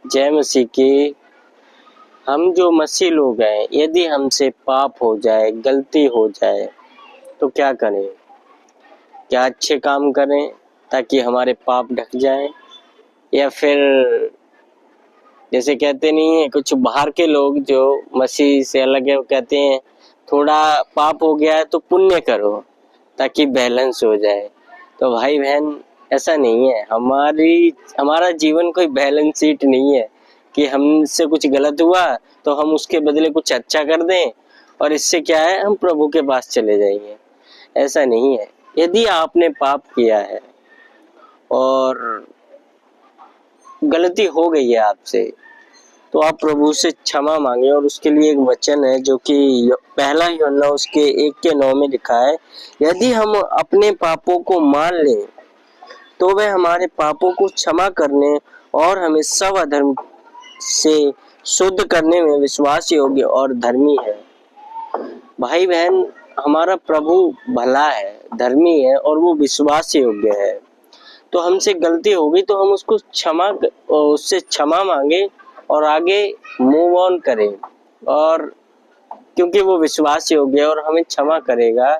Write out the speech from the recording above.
जय मसीह की। हम जो मसीह लोग हैं, यदि हमसे पाप हो जाए, गलती हो जाए, तो क्या करें? क्या अच्छे काम करें ताकि हमारे पाप ढक जाएं, या फिर जैसे कहते नहीं है कुछ बाहर के लोग जो मसीह से अलग है, वो कहते हैं थोड़ा पाप हो गया है तो पुण्य करो ताकि बैलेंस हो जाए। तो भाई बहन, ऐसा नहीं है। हमारा जीवन कोई बैलेंस शीट नहीं है कि हमसे कुछ गलत हुआ तो हम उसके बदले कुछ अच्छा कर दें और इससे क्या है, हम प्रभु के पास चले जाएंगे। ऐसा नहीं है। यदि आपने पाप किया है और गलती हो गई है आपसे, तो आप प्रभु से क्षमा मांगे। और उसके लिए एक वचन है जो कि पहला यूहन्ना उसके 1:9 में लिखा है, यदि हम अपने पापों को मान लें तो वह हमारे पापों को क्षमा करने और हमें सब अधर्म से शुद्ध करने में विश्वास योग्य और धर्मी है। भाई बहन, हमारा प्रभु भला है, धर्मी है और वो विश्वास योग्य है। तो हमसे गलती होगी तो हम उससे क्षमा मांगे और आगे मूव ऑन करें। और क्योंकि वो विश्वास योग्य है और हमें क्षमा करेगा,